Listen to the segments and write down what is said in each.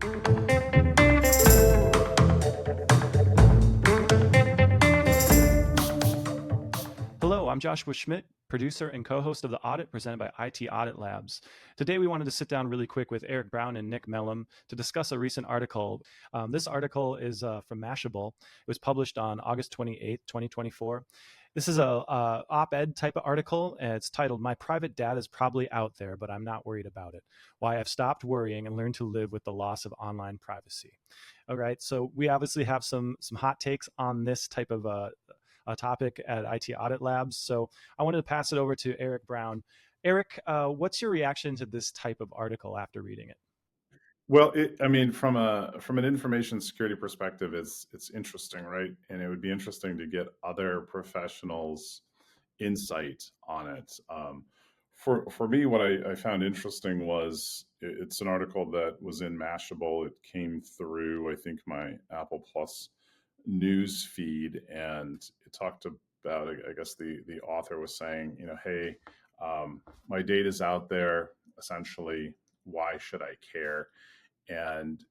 Hello, I'm Joshua Schmidt, producer and co-host of The Audit presented by IT Audit Labs. Today we wanted to sit down really quick with Eric Brown and Nick Melam to discuss a recent article. This article is from Mashable. It was published on August 28th, 2024. This is a op-ed type of article, and it's titled, "My Private Data is Probably Out There, but I'm Not Worried About It. Why I've Stopped Worrying and Learned to Live with the Loss of Online Privacy." All right, so we obviously have some hot takes on this type of a topic at IT Audit Labs. So I wanted to pass it over to Eric Brown. Eric, what's your reaction to this type of article after reading it? Well, from an information security perspective, it's interesting, right? And it would be interesting to get other professionals' insight on it. For me, what I found interesting was it's an article that was in Mashable. It came through, I think, my Apple Plus news feed, and it talked about, I guess the author was saying, hey, my data's out there. Essentially, why should I care? And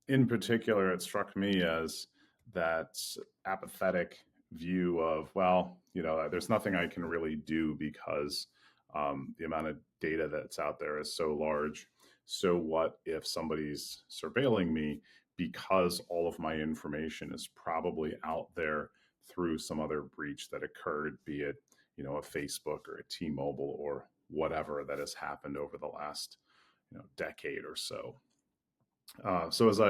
in particular, it struck me as that apathetic view of, well, there's nothing I can really do because the amount of data that's out there is so large. So what if somebody's surveilling me because all of my information is probably out there through some other breach that occurred, be it, a Facebook or a T-Mobile or whatever that has happened over the last, decade or so. So as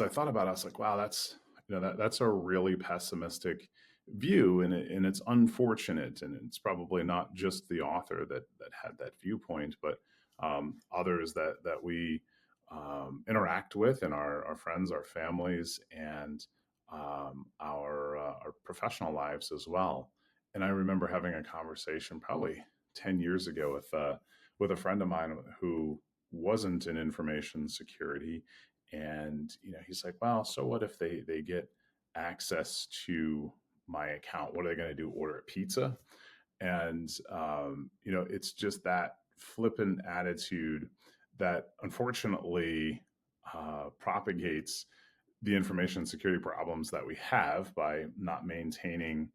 I thought about it, I was like, wow, that's a really pessimistic view, and it's unfortunate, and it's probably not just the author that had that viewpoint, but others that we interact with, and our friends, our families, and our professional lives as well. And I remember having a conversation probably 10 years ago with a friend of mine who wasn't in information security. And, he's like, well, so what if they get access to my account? What are they going to do? Order a pizza? And, it's just that flippant attitude that unfortunately propagates the information security problems that we have by not maintaining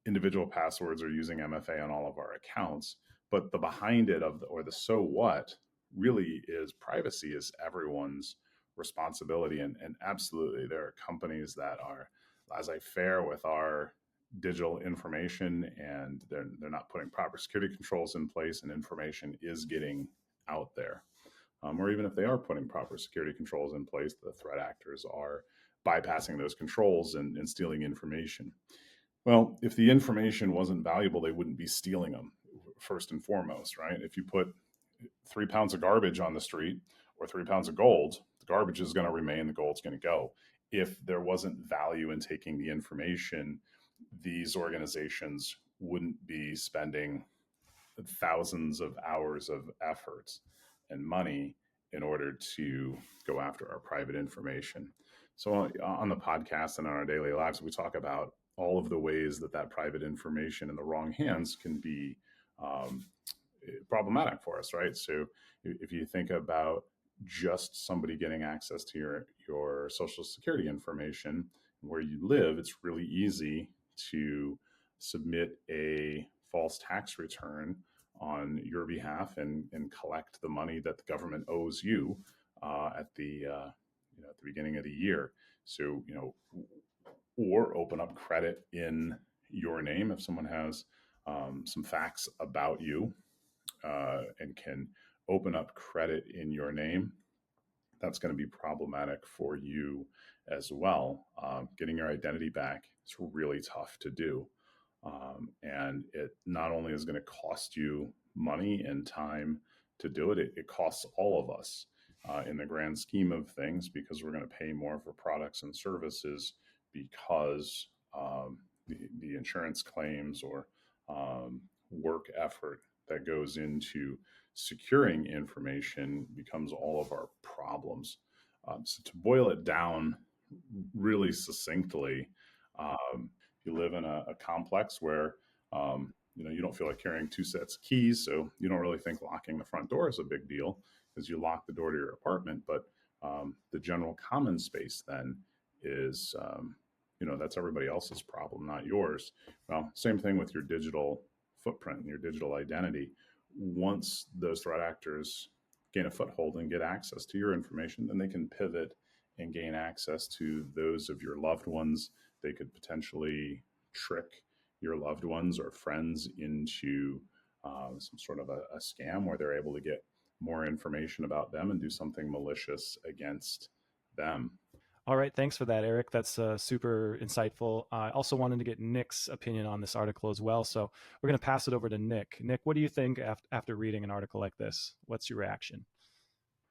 individual passwords or using MFA on all of our accounts. But the behind it or the so what really is privacy is everyone's responsibility. And absolutely, there are companies that are laissez-faire with our digital information, and they're not putting proper security controls in place, and information is getting out there. Or even if they are putting proper security controls in place, the threat actors are bypassing those controls and stealing information. Well, if the information wasn't valuable, they wouldn't be stealing them, first and foremost, right? If you put 3 pounds of garbage on the street or 3 pounds of gold, the garbage is going to remain, the gold's going to go. If there wasn't value in taking the information, these organizations wouldn't be spending thousands of hours of effort and money in order to go after our private information. So on the podcast and on our daily lives, we talk about all of the ways that private information in the wrong hands can be problematic for us, right? So if you think about just somebody getting access to your social security information and where you live, it's really easy to submit a false tax return on your behalf and collect the money that the government owes you at the beginning of the year. So or open up credit in your name if someone has some facts about you and can open up credit in your name. That's going to be problematic for you as well. Getting your identity back is really tough to do. And it not only is going to cost you money and time to do it, it costs all of us in the grand scheme of things, because we're going to pay more for products and services because the insurance claims or work effort that goes into securing information becomes all of our problems. So to boil it down really succinctly, you live in a complex where you don't feel like carrying 2 sets of keys, so you don't really think locking the front door is a big deal because you lock the door to your apartment. But The general common space then is, that's everybody else's problem, not yours. Well, same thing with your digital footprint and your digital identity. Once those threat actors gain a foothold and get access to your information, then they can pivot and gain access to those of your loved ones. They could potentially trick your loved ones or friends into some sort of a scam where they're able to get more information about them and do something malicious against them. All right, thanks for that, Eric. That's super insightful. I also wanted to get Nick's opinion on this article as well. So we're going to pass it over to Nick. Nick, what do you think after reading an article like this? What's your reaction?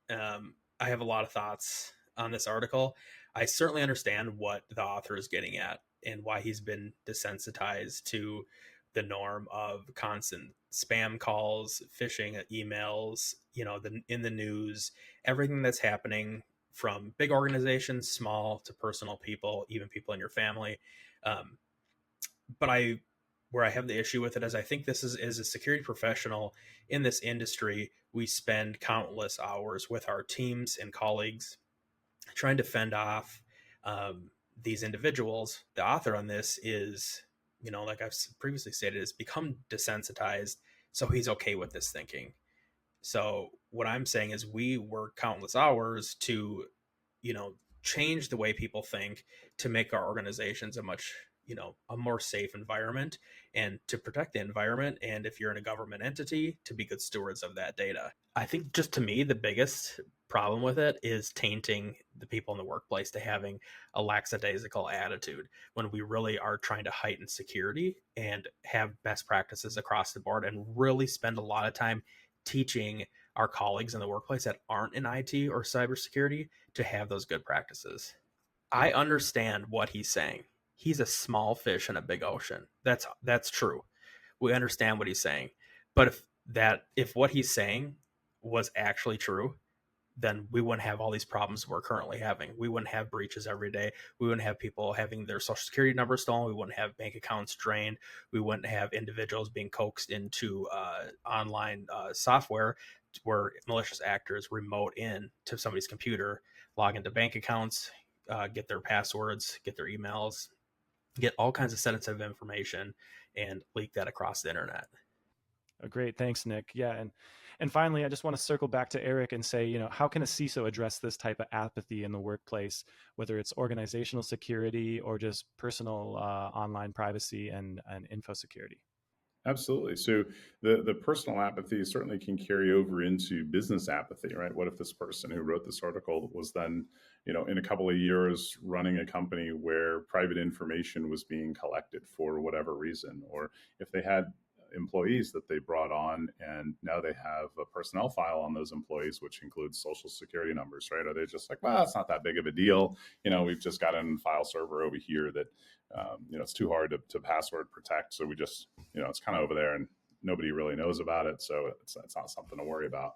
I have a lot of thoughts on this article. I certainly understand what the author is getting at and why he's been desensitized to the norm of constant spam calls, phishing emails, in the news, everything that's happening from big organizations, small to personal people, even people in your family. Um, but where I have the issue with it is I think this is as a security professional in this industry, we spend countless hours with our teams and colleagues trying to fend off these individuals. The author on this is, like I've previously stated, has become desensitized, so he's okay with this thinking. So what I'm saying is we work countless hours to, change the way people think, to make our organizations a much, a more safe environment, and to protect the environment. And if you're in a government entity, to be good stewards of that data. I think just to me, the biggest problem with it is tainting the people in the workplace to having a lackadaisical attitude when we really are trying to heighten security and have best practices across the board and really spend a lot of time teaching our colleagues in the workplace that aren't in IT or cybersecurity to have those good practices. I understand what he's saying. He's a small fish in a big ocean. That's true. We understand what he's saying. But if what he's saying was actually true, then we wouldn't have all these problems we're currently having. We wouldn't have breaches every day. We wouldn't have people having their social security numbers stolen. We wouldn't have bank accounts drained. We wouldn't have individuals being coaxed into online software where malicious actors remote in to somebody's computer, log into bank accounts, get their passwords, get their emails, get all kinds of sensitive information, and leak that across the internet. Great, thanks, Nick. Yeah, and finally, I just want to circle back to Eric and say, how can a CISO address this type of apathy in the workplace, whether it's organizational security or just personal online privacy and info security? Absolutely. So the personal apathy certainly can carry over into business apathy, right? What if this person who wrote this article was then, in a couple of years running a company where private information was being collected for whatever reason, or if they had employees that they brought on and now they have a personnel file on those employees, which includes social security numbers, right? Are they just like, well, it's not that big of a deal. We've just got a file server over here that, it's too hard to password protect. So we just, it's kind of over there and nobody really knows about it. So it's not something to worry about.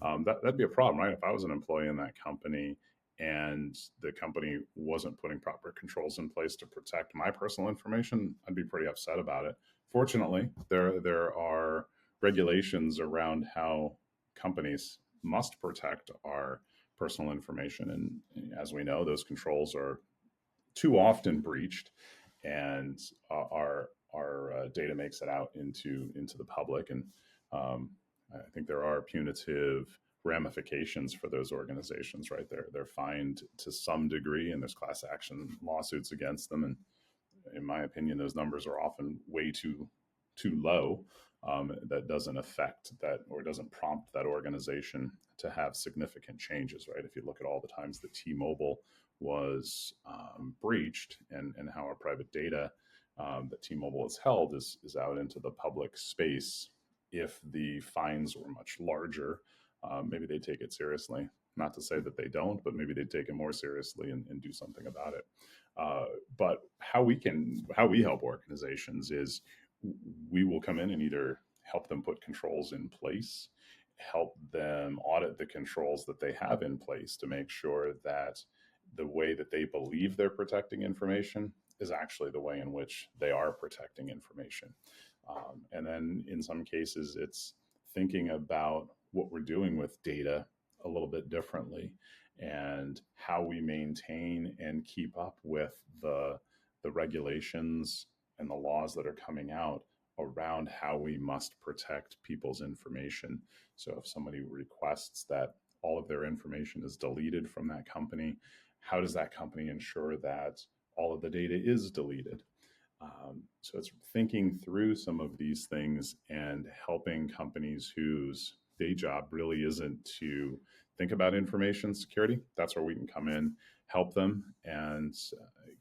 That'd be a problem, right? If I was an employee in that company and the company wasn't putting proper controls in place to protect my personal information, I'd be pretty upset about it. Fortunately, there are regulations around how companies must protect our personal information. And as we know, those controls are too often breached, and our data makes it out into the public. And I think there are punitive ramifications for those organizations, right? They're fined to some degree, and there's class action lawsuits against them. And in my opinion, those numbers are often way too low. That doesn't affect that or doesn't prompt that organization to have significant changes, right? If you look at all the times that T-Mobile was breached and how our private data that T-Mobile has held is out into the public space, if the fines were much larger, maybe they take it seriously. Not to say that they don't, but maybe they take it more seriously and do something about it. But how we help organizations is we will come in and either help them put controls in place, help them audit the controls that they have in place to make sure that the way that they believe they're protecting information is actually the way in which they are protecting information. And then in some cases, it's thinking about what we're doing with data a little bit differently and how we maintain and keep up with the regulations and the laws that are coming out around how we must protect people's information. So if somebody requests that all of their information is deleted from that company, how does that company ensure that all of the data is deleted? So it's thinking through some of these things and helping companies whose day job really isn't to think about information security. That's where we can come in, help them, and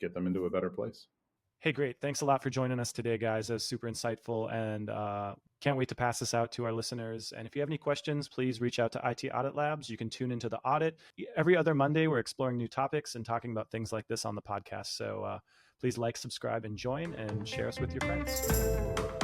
get them into a better place. Hey, great. Thanks a lot for joining us today, guys. That was super insightful, and can't wait to pass this out to our listeners. And if you have any questions, please reach out to IT Audit Labs. You can tune into the audit. Every other Monday, we're exploring new topics and talking about things like this on the podcast. So please like, subscribe, and join, and share us with your friends.